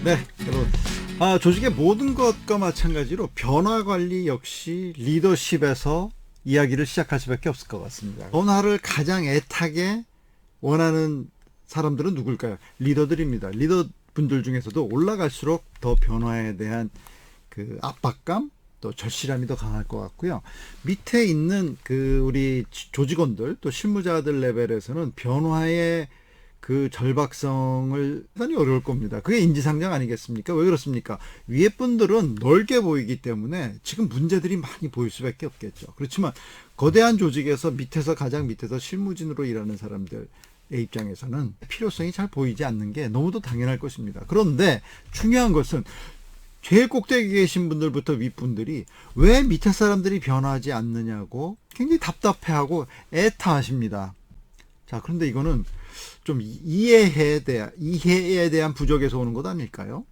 네, 여러분. 조직의 모든 것과 마찬가지로 변화 관리 역시 리더십에서 이야기를 시작할 수밖에 없을 것 같습니다. 변화를 가장 애타게 원하는 사람들은 누굴까요? 리더들입니다. 리더분들 중에서도 올라갈수록 더 변화에 대한 그 압박감, 또 절실함이 더 강할 것 같고요. 밑에 있는 우리 조직원들, 또 실무자들 레벨에서는 변화의 그 절박성을 상당히 어려울 겁니다. 그게 인지상정 아니겠습니까? 왜 그렇습니까? 위에 분들은 넓게 보이기 때문에 지금 문제들이 많이 보일 수밖에 없겠죠. 그렇지만 거대한 조직에서 가장 밑에서 실무진으로 일하는 사람들의 입장에서는 필요성이 잘 보이지 않는 게 너무도 당연할 것입니다. 그런데 중요한 것은 제일 꼭대기에 계신 분들부터 윗분들이 왜 밑에 사람들이 변화하지 않느냐고 굉장히 답답해하고 애타하십니다. 자, 그런데 이거는 좀 이해에 대한 부족에서 오는 것 아닐까요?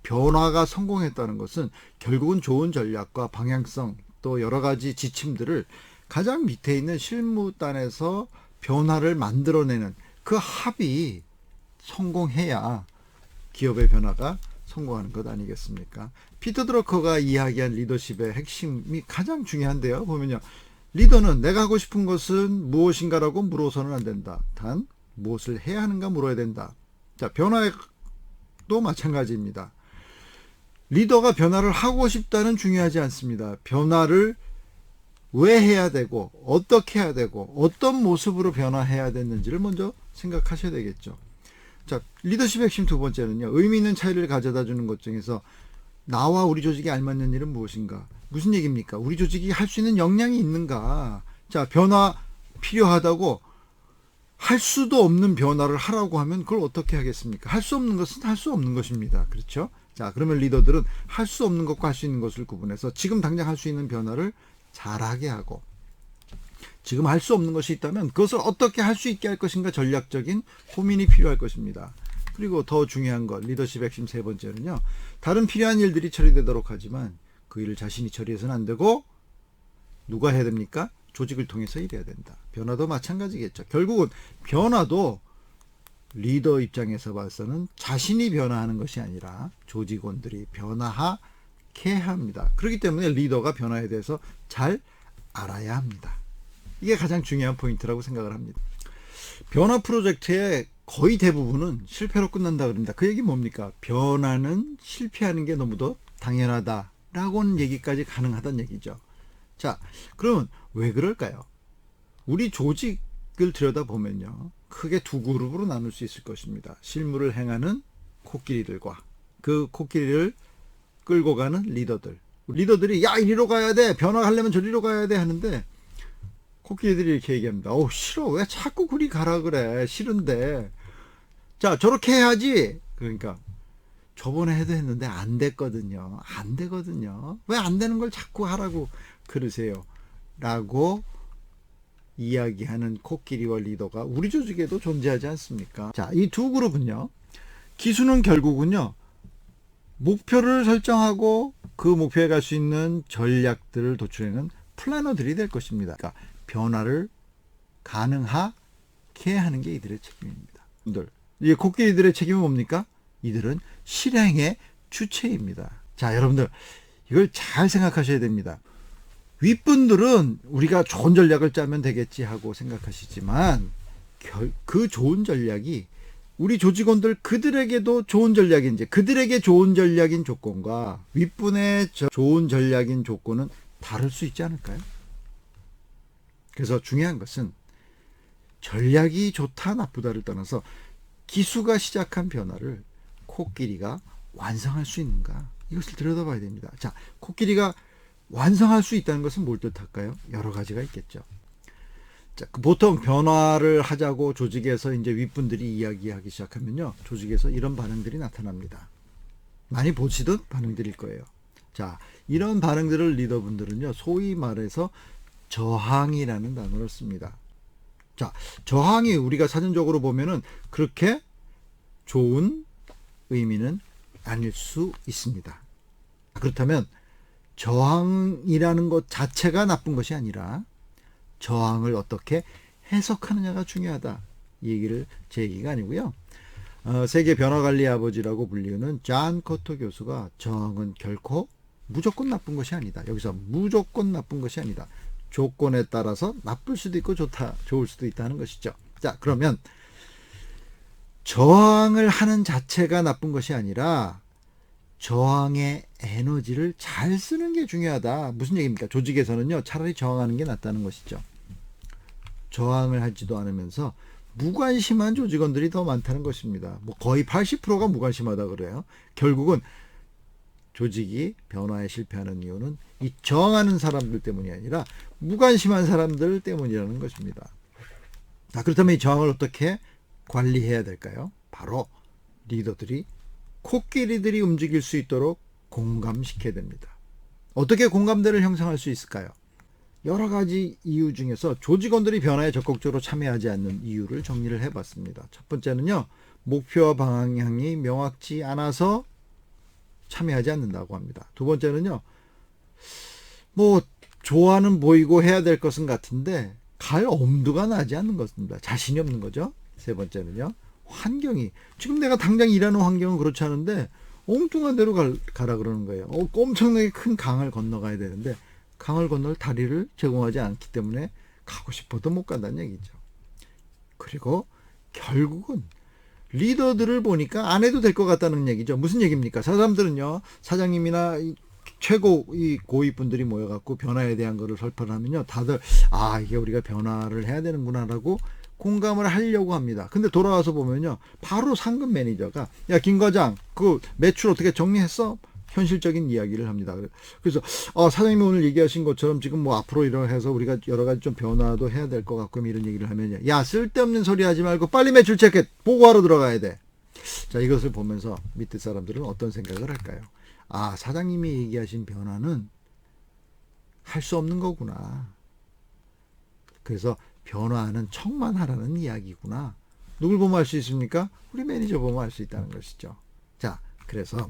변화가 성공했다는 것은 결국은 좋은 전략과 방향성, 또 여러 가지 지침들을 가장 밑에 있는 실무단에서 변화를 만들어내는 그 합이 성공해야 기업의 변화가 성공하는 것 아니겠습니까? 피터 드러커가 이야기한 리더십의 핵심이 가장 중요한데요. 보면요. 리더는 내가 하고 싶은 것은 무엇인가라고 물어서는 안 된다. 단 무엇을 해야 하는가 물어야 된다. 자, 변화도 마찬가지입니다. 리더가 변화를 하고 싶다는 중요하지 않습니다. 변화를 왜 해야 되고 어떻게 해야 되고 어떤 모습으로 변화해야 되는지를 먼저 생각하셔야 되겠죠. 자, 리더십의 핵심 두 번째는요. 의미 있는 차이를 가져다 주는 것 중에서 나와 우리 조직에 알맞는 일은 무엇인가? 무슨 얘기입니까? 우리 조직이 할 수 있는 역량이 있는가? 자, 변화 필요하다고 할 수도 없는 변화를 하라고 하면 그걸 어떻게 하겠습니까? 할 수 없는 것은 할 수 없는 것입니다. 그렇죠? 자, 그러면 리더들은 할 수 없는 것과 할 수 있는 것을 구분해서 지금 당장 할 수 있는 변화를 잘하게 하고, 지금 할 수 없는 것이 있다면 그것을 어떻게 할 수 있게 할 것인가 전략적인 고민이 필요할 것입니다. 그리고 더 중요한 것, 리더십 핵심 세 번째는요. 다른 필요한 일들이 처리되도록 하지만 그 일을 자신이 처리해서는 안 되고 누가 해야 됩니까? 조직을 통해서 일해야 된다. 변화도 마찬가지겠죠. 결국은 변화도 리더 입장에서 봐서는 자신이 변화하는 것이 아니라 조직원들이 변화하게 합니다. 그렇기 때문에 리더가 변화에 대해서 잘 알아야 합니다. 이게 가장 중요한 포인트라고 생각을 합니다. 변화 프로젝트의 거의 대부분은 실패로 끝난다 그럽니다. 그 얘기 뭡니까? 변화는 실패하는 게 너무도 당연하다라고는 얘기까지 가능하다는 얘기죠. 자, 그러면 왜 그럴까요? 우리 조직을 들여다보면요. 크게 두 그룹으로 나눌 수 있을 것입니다. 실무를 행하는 코끼리들과 그 코끼리를 끌고 가는 리더들. 리더들이 야, 이리로 가야 돼. 변화하려면 저리로 가야 돼 하는데 코끼리들이 이렇게 얘기합니다. 싫어. 왜 자꾸 그리 가라 그래. 싫은데. 자, 저렇게 해야지. 그러니까 저번에 해도 했는데 안 됐거든요. 안 되거든요. 왜 안 되는 걸 자꾸 하라고 그러세요? 라고 이야기하는 코끼리와 리더가 우리 조직에도 존재하지 않습니까? 자, 이 두 그룹은요. 기수는 결국은요. 목표를 설정하고 그 목표에 갈 수 있는 전략들을 도출하는 플래너들이 될 것입니다. 그러니까 변화를 가능하게 하는 게 이들의 책임입니다. 이 코끼리들의 책임은 뭡니까? 이들은 실행의 주체입니다. 자, 여러분들 이걸 잘 생각하셔야 됩니다. 윗분들은 우리가 좋은 전략을 짜면 되겠지 하고 생각하시지만 그 좋은 전략이 우리 조직원들 그들에게도 좋은 전략인지, 그들에게 좋은 전략인 조건과 윗분의 좋은 전략인 조건은 다를 수 있지 않을까요? 그래서 중요한 것은 전략이 좋다 나쁘다를 떠나서 기수가 시작한 변화를 코끼리가 완성할 수 있는가, 이것을 들여다봐야 됩니다. 자, 코끼리가 완성할 수 있다는 것은 뭘 뜻할까요? 여러 가지가 있겠죠. 자, 보통 변화를 하자고 조직에서 이제 윗분들이 이야기하기 시작하면요, 조직에서 이런 반응들이 나타납니다. 많이 보시던 반응들일 거예요. 자, 이런 반응들을 리더분들은요, 소위 말해서 저항이라는 단어를 씁니다. 자, 저항이 우리가 사전적으로 보면은 그렇게 좋은 의미는 아닐 수 있습니다. 그렇다면 저항이라는 것 자체가 나쁜 것이 아니라 저항을 어떻게 해석하느냐가 중요하다. 이 얘기를 제 얘기가 아니고요. 세계 변화관리의 아버지라고 불리우는 존 코터 교수가 저항은 결코 무조건 나쁜 것이 아니다. 여기서 무조건 나쁜 것이 아니다. 조건에 따라서 나쁠 수도 있고 좋을 수도 있다는 것이죠. 자, 그러면 저항을 하는 자체가 나쁜 것이 아니라 저항의 에너지를 잘 쓰는 게 중요하다. 무슨 얘기입니까? 조직에서는요, 차라리 저항하는 게 낫다는 것이죠. 저항을 하지도 않으면서 무관심한 조직원들이 더 많다는 것입니다. 뭐 거의 80%가 무관심하다 그래요. 결국은 조직이 변화에 실패하는 이유는 이 저항하는 사람들 때문이 아니라 무관심한 사람들 때문이라는 것입니다. 자, 그렇다면 이 저항을 어떻게 관리해야 될까요? 바로 리더들이 코끼리들이 움직일 수 있도록 공감시켜야 됩니다. 어떻게 공감대를 형성할 수 있을까요? 여러 가지 이유 중에서 조직원들이 변화에 적극적으로 참여하지 않는 이유를 정리를 해봤습니다. 첫 번째는요, 목표와 방향이 명확지 않아서 참여하지 않는다고 합니다. 두 번째는요, 뭐 좋아는 보이고 해야 될 것은 같은데 갈 엄두가 나지 않는 것입니다. 자신이 없는 거죠. 세 번째는요, 환경이, 지금 내가 당장 일하는 환경은 그렇지 않은데 엉뚱한 데로 가라 그러는 거예요. 엄청나게 큰 강을 건너가야 되는데 강을 건널 다리를 제공하지 않기 때문에 가고 싶어도 못 간다는 얘기죠. 그리고 결국은 리더들을 보니까 안 해도 될 것 같다는 얘기죠. 무슨 얘기입니까? 사람들은요, 사장님이나 최고 이 고위분들이 모여갖고 변화에 대한 거를 설파하면요, 다들 이게 우리가 변화를 해야 되는구나라고 공감을 하려고 합니다. 근데 돌아와서 보면요, 바로 상급 매니저가 야, 김 과장, 그 매출 어떻게 정리했어? 현실적인 이야기를 합니다. 그래서 사장님이 오늘 얘기하신 것처럼 지금 뭐 앞으로 이러 해서 우리가 여러 가지 좀 변화도 해야 될 것 같고 이런 얘기를 하면요, 야, 쓸데없는 소리 하지 말고 빨리 매출 체크 보고하러 들어가야 돼. 자, 이것을 보면서 밑에 사람들은 어떤 생각을 할까요? 사장님이 얘기하신 변화는 할 수 없는 거구나. 그래서 변화는 척만 하라는 이야기구나. 누굴 보면 알 수 있습니까? 우리 매니저 보면 알 수 있다는 것이죠. 자, 그래서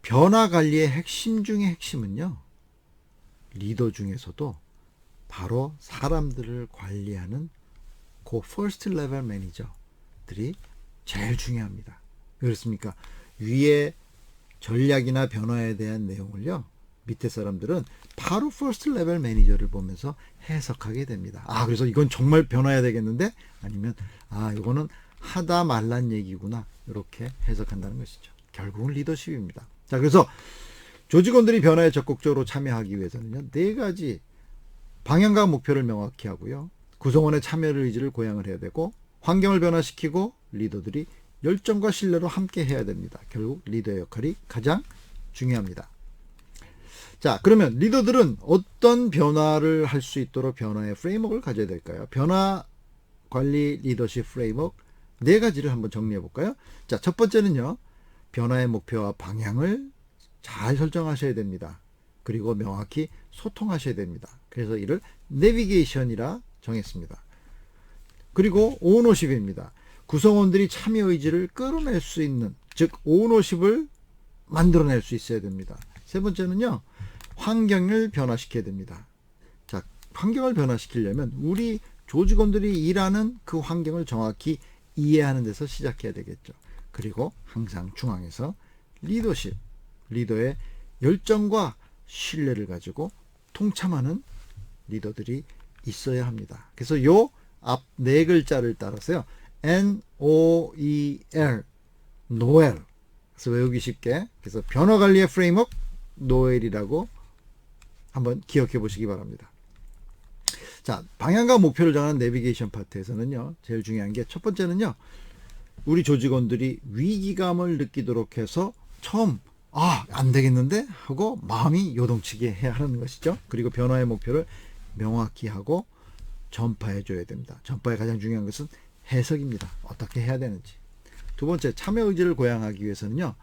변화 관리의 핵심 중의 핵심은요, 리더 중에서도 바로 사람들을 관리하는 그 퍼스트 레벨 매니저들이 제일 중요합니다. 왜 그렇습니까? 위에 전략이나 변화에 대한 내용을요, 밑에 사람들은 바로 퍼스트 레벨 매니저를 보면서 해석하게 됩니다. 그래서 이건 정말 변화해야 되겠는데? 아니면 이거는 하다 말란 얘기구나, 이렇게 해석한다는 것이죠. 결국은 리더십입니다. 자, 그래서 조직원들이 변화에 적극적으로 참여하기 위해서는요, 4가지 방향과 목표를 명확히 하고요, 구성원의 참여를 의지를 고양을 해야 되고, 환경을 변화시키고, 리더들이 열정과 신뢰로 함께 해야 됩니다. 결국 리더의 역할이 가장 중요합니다. 자, 그러면 리더들은 어떤 변화를 할 수 있도록 변화의 프레임워크를 가져야 될까요? 변화 관리 리더십 프레임워크 4가지를 한번 정리해 볼까요? 자, 첫 번째는요, 변화의 목표와 방향을 잘 설정하셔야 됩니다. 그리고 명확히 소통하셔야 됩니다. 그래서 이를 내비게이션이라 정했습니다. 그리고 오너십입니다. 구성원들이 참여 의지를 끌어낼 수 있는, 즉 오너십을 만들어낼 수 있어야 됩니다. 세 번째는요, 환경을 변화시켜야 됩니다. 자, 환경을 변화시키려면 우리 조직원들이 일하는 그 환경을 정확히 이해하는 데서 시작해야 되겠죠. 그리고 항상 중앙에서 리더십, 리더의 열정과 신뢰를 가지고 통참하는 리더들이 있어야 합니다. 그래서 요 앞 4글자를 따라서요, NOEL, 노엘. 그래서 외우기 쉽게, 그래서 변화관리의 프레임워크 노엘이라고 한번 기억해 보시기 바랍니다. 자, 방향과 목표를 정하는 내비게이션 파트에서는요, 제일 중요한 게 첫 번째는요, 우리 조직원들이 위기감을 느끼도록 해서 처음 안 되겠는데 하고 마음이 요동치게 해야 하는 것이죠. 그리고 변화의 목표를 명확히 하고 전파해 줘야 됩니다. 전파의 가장 중요한 것은 해석입니다. 어떻게 해야 되는지. 두 번째, 참여 의지를 고양하기 위해서는요,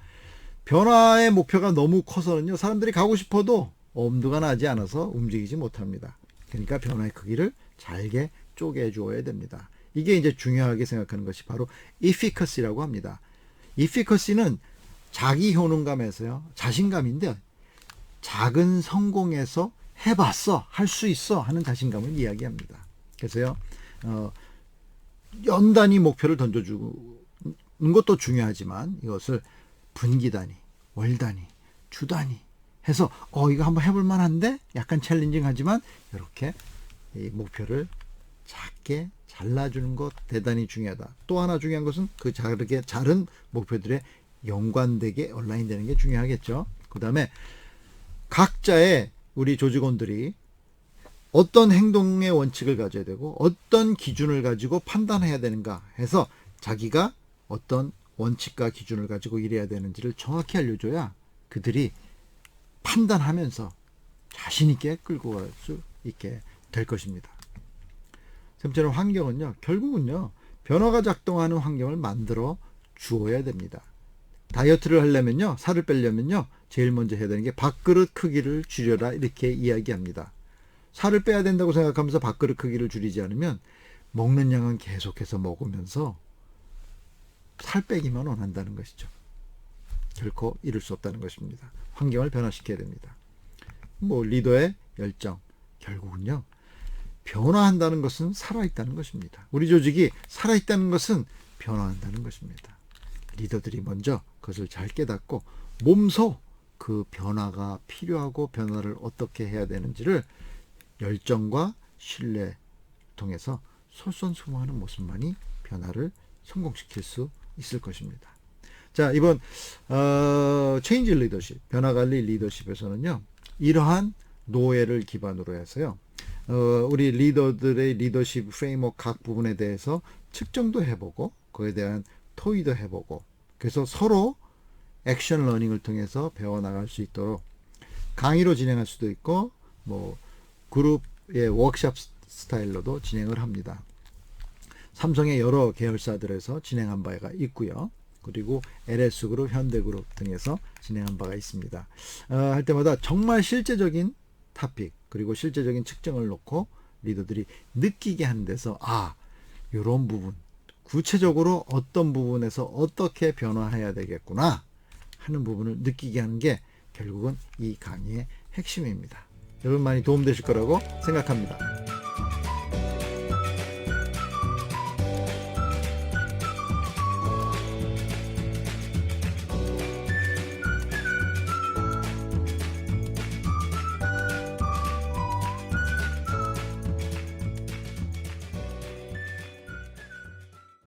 변화의 목표가 너무 커서는요, 사람들이 가고 싶어도 엄두가 나지 않아서 움직이지 못합니다. 그러니까 변화의 크기를 잘게 쪼개 주어야 됩니다. 이게 이제 중요하게 생각하는 것이 바로 efficacy라고 합니다. efficacy는 자기 효능감에서요, 자신감인데, 작은 성공에서 해봤어, 할 수 있어 하는 자신감을 이야기합니다. 그래서요, 연단위 목표를 던져주고 것도 중요하지만 이것을 분기 단위, 월 단위, 주 단위 해서 이거 한번 해볼 만한데 약간 챌린징하지만 이렇게 이 목표를 작게 잘라주는 것 대단히 중요하다. 또 하나 중요한 것은 그 작은 목표들에 연관되게 온라인되는 게 중요하겠죠. 그 다음에 각자의 우리 조직원들이 어떤 행동의 원칙을 가져야 되고 어떤 기준을 가지고 판단해야 되는가 해서 자기가 어떤 원칙과 기준을 가지고 일해야 되는지를 정확히 알려줘야 그들이 판단하면서 자신 있게 끌고 갈 수 있게 될 것입니다. 세 번째로 환경은요, 결국은요, 변화가 작동하는 환경을 만들어 주어야 됩니다. 다이어트를 하려면요, 살을 빼려면요, 제일 먼저 해야 되는 게 밥그릇 크기를 줄여라 이렇게 이야기합니다. 살을 빼야 된다고 생각하면서 밥그릇 크기를 줄이지 않으면 먹는 양은 계속해서 먹으면서 살 빼기만 원한다는 것이죠. 결코 이룰 수 없다는 것입니다. 환경을 변화시켜야 됩니다. 리더의 열정, 결국은요, 변화한다는 것은 살아있다는 것입니다. 우리 조직이 살아있다는 것은 변화한다는 것입니다. 리더들이 먼저 그것을 잘 깨닫고 몸소 그 변화가 필요하고 변화를 어떻게 해야 되는지를 열정과 신뢰 통해서 솔선수범하는 모습만이 변화를 성공시킬 수 있을 것입니다. 자, 이번 체인지 리더십, 변화관리 리더십에서는요, 이러한 노예를 기반으로 해서요, 우리 리더들의 리더십 프레임워크 각 부분에 대해서 측정도 해보고 그에 대한 토의도 해보고 그래서 서로 액션 러닝을 통해서 배워나갈 수 있도록 강의로 진행할 수도 있고 그룹의 워크숍 스타일로도 진행을 합니다. 삼성의 여러 계열사들에서 진행한 바가 있고요. 그리고 LS그룹, 현대그룹 등에서 진행한 바가 있습니다. 할 때마다 정말 실제적인 토픽 그리고 실제적인 측정을 놓고 리더들이 느끼게 하는 데서 이런 부분 구체적으로 어떤 부분에서 어떻게 변화해야 되겠구나 하는 부분을 느끼게 하는 게 결국은 이 강의의 핵심입니다. 여러분 많이 도움되실 거라고 생각합니다.